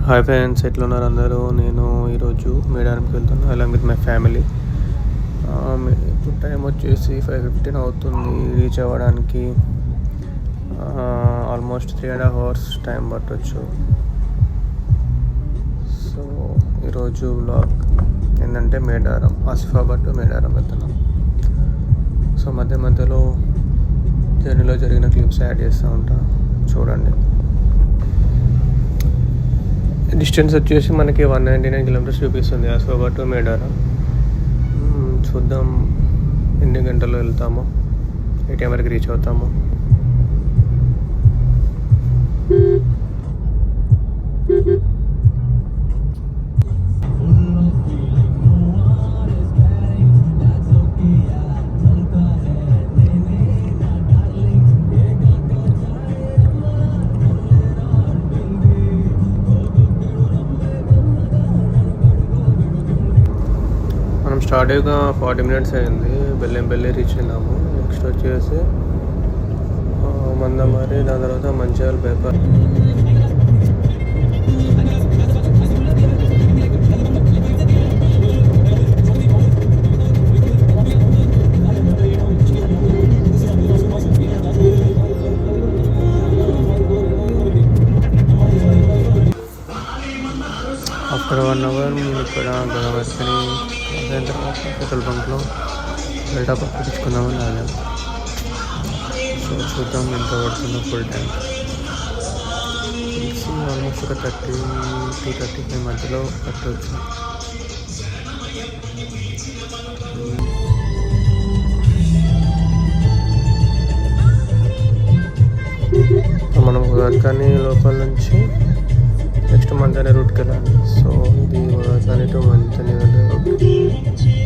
Hi friends, ఎట్లున్నారు అందరూ? నేను ఈరోజు మేడారంకి వెళ్తున్నాను అలాంగ్ విత్ మై ఫ్యామిలీ. ఇప్పుడు టైం వచ్చేసి 5:15 అవుతుంది. రీచ్ అవ్వడానికి ఆల్మోస్ట్ 3.5 hours టైం పట్టవచ్చు. సో ఈరోజు వ్లాగ్ ఏంటంటే మేడారం, ఆసిఫాబాద్ టు మేడారం వెళ్తున్నాం. సో మధ్యలో జర్నీలో జరిగిన క్లిప్స్ యాడ్ చేస్తూ ఉంటా, చూడండి. డిస్టెన్స్ వచ్చేసి మనకి 199 kilometers చూపిస్తుంది ఆసిఫాబాద్ టు మేడారం. చూద్దాం ఎన్ని గంటల్లో వెళ్తామో, ఏ టైం వరకు రీచ్ అవుతామో. స్టార్ట్ అయ్యాక 40 minutes అయింది. బెల్లంపల్లి రీచ్ అయినాము. నెక్స్ట్ వచ్చేసి మందమారి, దాని తర్వాత మంచిర్యాల బైపాస్. ఆఫ్టర్ 1 hour మేము ఇక్కడ గోదావరిని అయిన తర్వాత పెట్రోల్ బంక్లో బెల్టాప్ పెట్టించుకుందామని ఆగాం. సో చూద్దాం ఎంత పడుతుందో ఫుల్ ట్యాంక్. ఆల్మోస్ట్ ఒక 30 to 35 మధ్యలో పట్టవచ్చు. మనం గోదావరిని లోపల నుంచి నెక్స్ట్ మంతనే రూట్కి వెళ్ళాలి. సో ఇది గోదావరిని టు మంతని వెళ్ళే రూట్.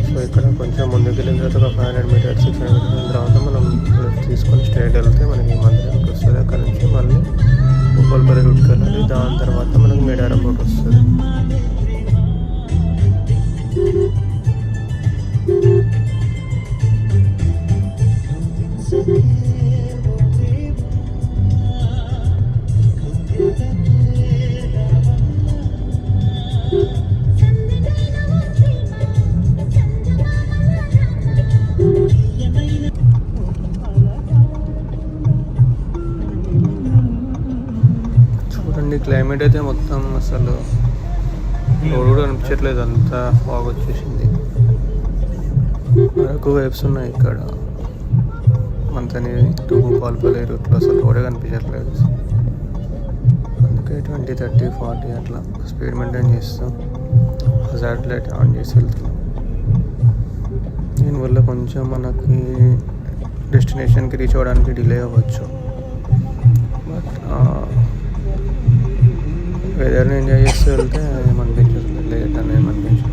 సో ఇక్కడ కొంచెం ముందుకు వెళ్ళిన తర్వాత ఒక 500 meters 600 meters తర్వాత మనం లెఫ్ట్ తీసుకొని స్ట్రైట్ వెళ్తే మనకి మందిరం వస్తుంది. అక్కడ నుంచి మళ్ళీ ఉప్పల్పల్లి రూట్కి వెళ్ళాలి. దాని తర్వాత మనకి మేడారం రూట్ వస్తుంది. క్లైమేట్ అయితే మొత్తం అసలు రోడ్ కూడా అనిపించట్లేదు, అంతా ఫాగ్ వచ్చేసింది. అరకు వైబ్స్ ఉన్నాయి ఇక్కడ. మంతని టు భూపాలపల్లి రూట్లో అసలు రోడే కనిపించట్లేదు. అందుకే 20, 30, 40 అట్లా స్పీడ్ మెయింటైన్ చేస్తాం. శాటిలైట్ ఆన్ చేసి వెళ్తున్నాం. దీనివల్ల కొంచెం మనకి డెస్టినేషన్కి రీచ్ అవ్వడానికి డిలే అవ్వచ్చు. బట్ వెదర్ని ఎంజాయ్ చేస్తూ వెళ్తే ఏమనిపించదు, లేట్ అని ఏమనిపించదు.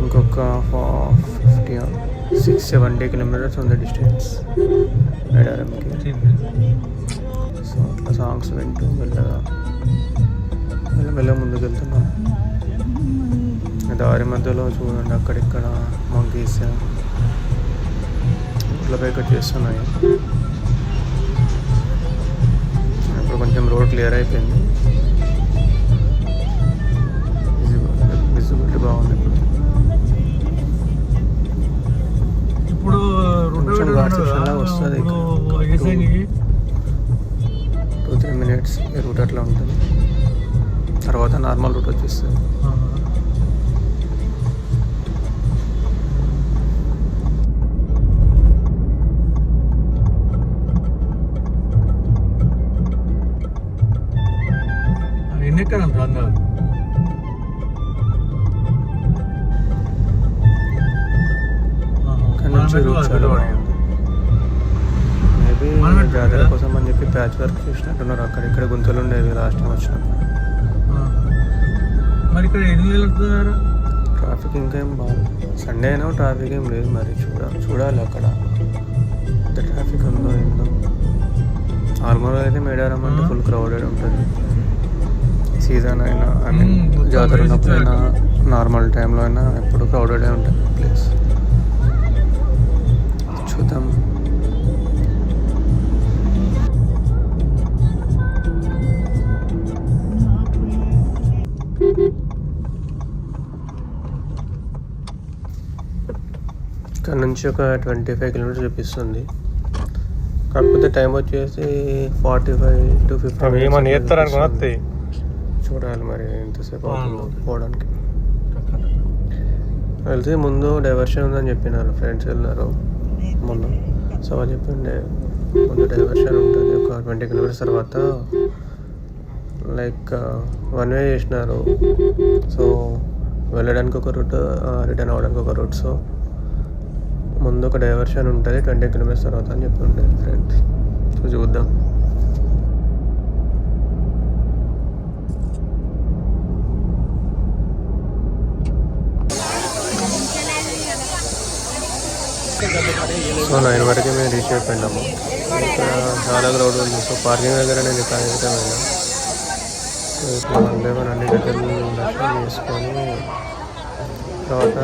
ఇంకొక 60-70 kilometers ఉంది డిస్టెన్స్ మేడారంకి. సో అట్లా సాంగ్స్ వింటూ మెల్ల ముందుకు వెళ్తున్నాం. దారి మధ్యలో చూడండి అక్కడిక్కడ మంకీస్ ఇట్లా పైకట్ చేస్తున్నాయి. ఇప్పుడు కొంచెం రోడ్ క్లియర్ అయిపోయింది. విజిబిలిటీ బాగుంది. ఇప్పుడు కొంచెం ఘాట్ సెక్షన్లా వస్తుంది. 2-3 minutes ఈ రూట్ అట్లా ఉంటుంది. తర్వాత నార్మల్ రూట్ వచ్చేస్తుంది. ఇక్కడ నుంచి రూట్ చాలా బాగుంది. మేబీ జాతర కోసం అని చెప్పి ప్యాచ్ వర్క్ చేసినట్టున్నారు. అక్కడిక్కడ గుంతలు ఉండేవి లాస్ట్ టైం వచ్చినప్పుడు. మరి ఇక్కడ ట్రాఫిక్ ఇంకా ఏం బాగుంది. సండే అయినా ట్రాఫిక్ ఏం లేదు. మరి చూడాలి అక్కడ ఎంత ట్రాఫిక్ ఉందో ఏందో. నార్మల్గా అయితే మేడారం అంటే ఫుల్ క్రౌడెడ్ ఉంటుంది. సీజన్ అయినా, ఐ మీన్ జాతర ఉన్నప్పుడైనా, నార్మల్ టైంలో అయినా ఎప్పుడు క్రౌడెడే ఉంటుంది ప్లేస్. చూద్దాం. ఇక్కడ నుంచి ఒక 25 కిలోమీటర్స్ చూపిస్తుంది. కాకపోతే టైం వచ్చేసి 45 to 50 ఏమన్నా చేస్తారు అనుకుని చూడాలి మరి ఎంతసేపు అవుతుందో పోవడానికి. వెళ్తే ముందు డైవర్షన్ ఉందని చెప్పినారు, ఫ్రెండ్స్ వెళ్ళినారు మొన్న. సో వాళ్ళు చెప్పిండే ముందు డైవర్షన్ ఉంటుంది ఒక 20 కిలోమీటర్స్ తర్వాత, లైక్ 1 వే చేసినారు. సో వెళ్ళడానికి ఒక రూట్, రిటర్న్ అవ్వడానికి ఒక రూట్. సో ముందు ఒక డైవర్షన్ ఉంటుంది 20 కిలోమీటర్స్ తర్వాత అని చెప్పిండే ఫ్రెండ్స్. సో చూద్దాం. సో 9 వరకు మేము రీచ్ అయిపోయినాము. ఇక్కడ చాలా క్రౌడ్ ఉంది. సో పార్కింగ్ దగ్గర నేను ఇక్కడ వెళ్ళాను. సో ఇక్కడ వన్ అన్ని దగ్గర దర్శనం చేసుకొని తర్వాత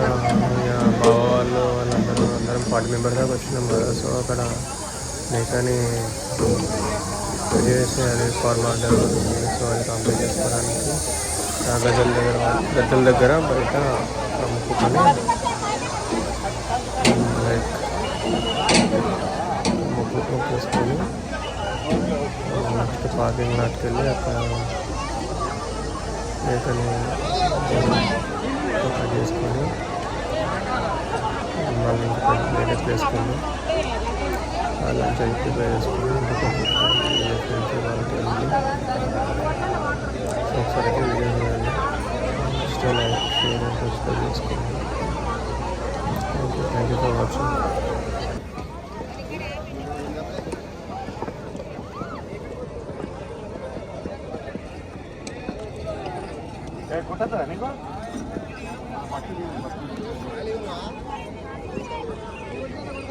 బావ వాళ్ళందరం 40 మెంబర్స్ దాకా వచ్చినాం కదా. సో అక్కడ నేకని చేసి అది ఫార్మాట్ సో అది కంప్లీట్ చేసుకోవడానికి గద్దెల దగ్గర బయట అమ్ముకుని లైక్ ముక్కు చేసుకొని నెక్స్ట్ పార్కింగ్ లాట్కి వెళ్ళి అక్కడ నేకని కట్ చేసుకొని మళ్ళీ ఇంకా లేటెస్ట్ వేసుకొని లంచ్ అది ప్రిపేర్ చేసుకొని ఫ్రెండ్స్ వాళ్ళకి వెళ్ళి ఒకసారి వీడియో చేయాలి. Next like share and subscribe చేసుకోండి. Thank you for watching. నీకు